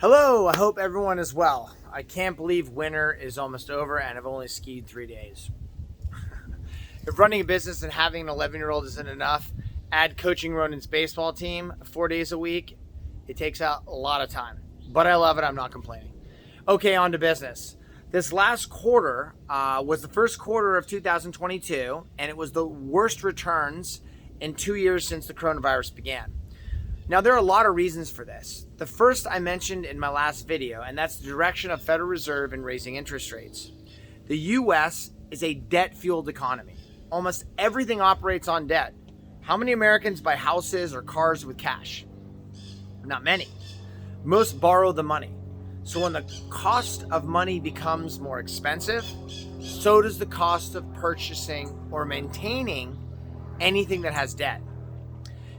Hello, I hope everyone is well. I can't believe winter is almost over and I've only skied 3 days. If running a business and having an 11-year-old isn't enough, add coaching Ronan's baseball team 4 days a week. It takes out a lot of time, but I love it. I'm not complaining. Okay, on to business. This last quarter was the first quarter of 2022, and it was the worst returns in 2 years since the coronavirus began. Now, there are a lot of reasons for this. The first I mentioned in my last video, and that's the direction of Federal Reserve in raising interest rates. The U.S. is a debt-fueled economy. Almost everything operates on debt. How many Americans buy houses or cars with cash? Not many. Most borrow the money. So when the cost of money becomes more expensive, so does the cost of purchasing or maintaining anything that has debt.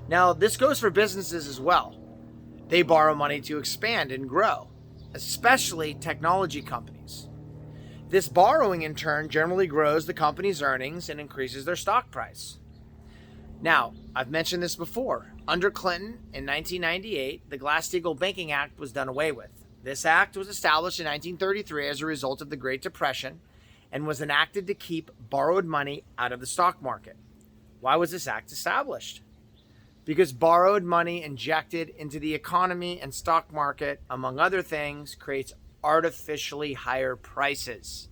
Now, this goes for businesses as well. They borrow money to expand and grow, especially technology companies. This borrowing, in turn, generally grows the company's earnings and increases their stock price. Now, I've mentioned this before. Under Clinton in 1998, the Glass-Steagall Banking Act was done away with. This act was established in 1933 as a result of the Great Depression and was enacted to keep borrowed money out of the stock market. Why was this act established? Because borrowed money injected into the economy and stock market, among other things, creates artificially higher prices.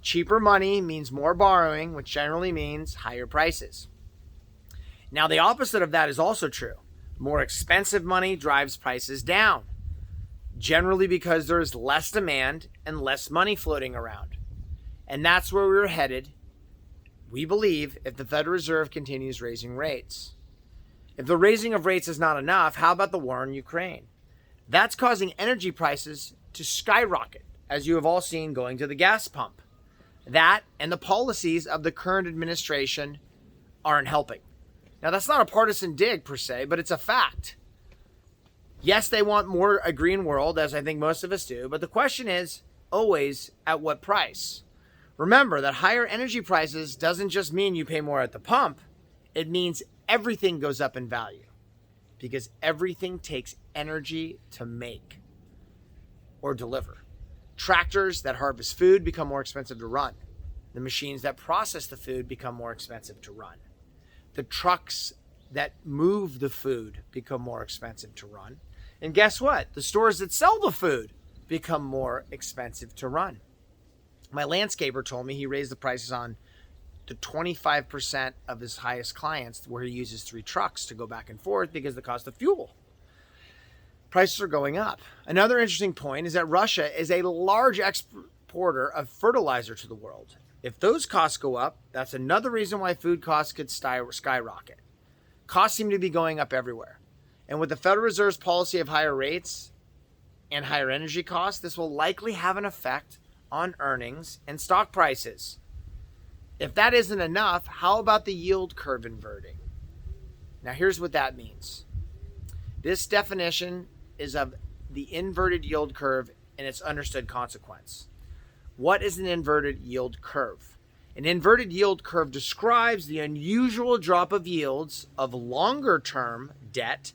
Cheaper money means more borrowing, which generally means higher prices. Now, the opposite of that is also true. More expensive money drives prices down, generally because there is less demand and less money floating around. And that's where we're headed, we believe, if the Federal Reserve continues raising rates. If the raising of rates is not enough, how about the war in Ukraine? That's causing energy prices to skyrocket, as you have all seen going to the gas pump. That and the policies of the current administration aren't helping. Now, that's not a partisan dig per se, but it's a fact. Yes, they want a green world, as I think most of us do, but the question is always at what price? Remember that higher energy prices doesn't just mean you pay more at the pump. It means everything goes up in value because everything takes energy to make or deliver. Tractors that harvest food become more expensive to run. The machines that process the food become more expensive to run. The trucks that move the food become more expensive to run. And guess what? The stores that sell the food become more expensive to run. My landscaper told me he raised the prices on the 25% of his highest clients where he uses 3 trucks to go back and forth because of the cost of fuel. Prices are going up. Another interesting point is that Russia is a large exporter of fertilizer to the world. If those costs go up, that's another reason why food costs could skyrocket. Costs seem to be going up everywhere. And with the Federal Reserve's policy of higher rates and higher energy costs, this will likely have an effect on earnings and stock prices. If that isn't enough, how about the yield curve inverting? Now, here's what that means. This definition is of the inverted yield curve and its understood consequence. What is an inverted yield curve? An inverted yield curve describes the unusual drop of yields of longer-term debt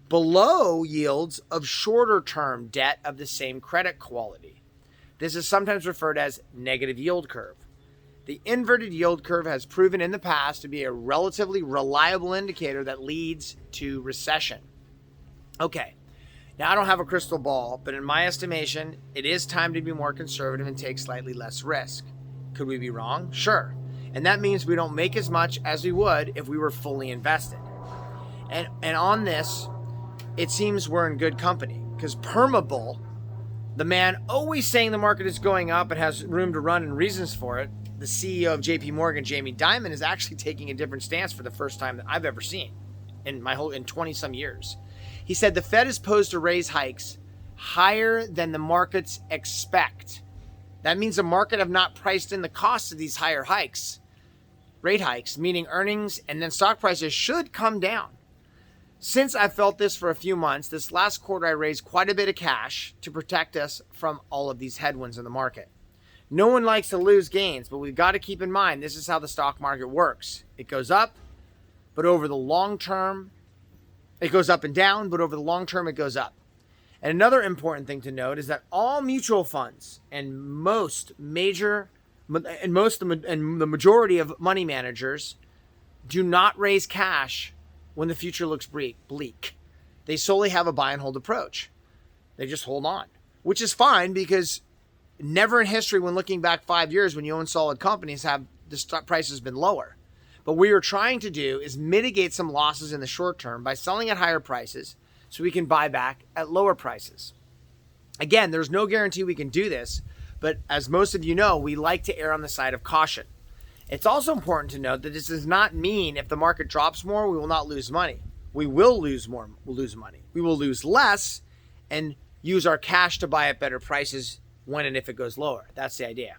below yields of shorter-term debt of the same credit quality. This is sometimes referred as negative yield curve. The inverted yield curve has proven in the past to be a relatively reliable indicator that leads to recession. Okay, now I don't have a crystal ball, but in my estimation, it is time to be more conservative and take slightly less risk. Could we be wrong? Sure. And that means we don't make as much as we would if we were fully invested. And on this, it seems we're in good company because Permabull, the man always saying the market is going up and has room to run and reasons for it, the CEO of JP Morgan, Jamie Dimon, is actually taking a different stance for the first time that I've ever seen in 20 some years. He said the Fed is posed to raise hikes higher than the markets expect. That means the market have not priced in the cost of these higher hikes, rate hikes, meaning earnings and then stock prices should come down. Since I felt this for a few months, this last quarter I raised quite a bit of cash to protect us from all of these headwinds in the market. No one likes to lose gains, but we've got to keep in mind this is how the stock market works. It goes up, but over the long term, it goes up and down, but over the long term, it goes up. And another important thing to note is that all mutual funds and the majority of money managers do not raise cash when the future looks bleak. They solely have a buy and hold approach. They just hold on, which is fine, because never in history, when looking back 5 years, when you own solid companies, have the stock prices been lower. But what we are trying to do is mitigate some losses in the short term by selling at higher prices so we can buy back at lower prices. Again, there's no guarantee we can do this, but as most of you know, we like to err on the side of caution. It's also important to note that this does not mean if the market drops more, we will not lose money. We will lose more, we'll lose money. We will lose less and use our cash to buy at better prices when and if it goes lower. That's the idea.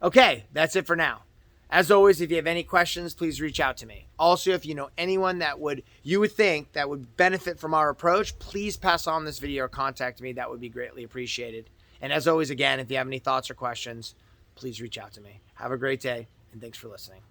Okay, that's it for now. As always, if you have any questions, please reach out to me. Also, if you know anyone that you would think that would benefit from our approach, please pass on this video or contact me. That would be greatly appreciated. And as always, again, if you have any thoughts or questions, please reach out to me. Have a great day, and thanks for listening.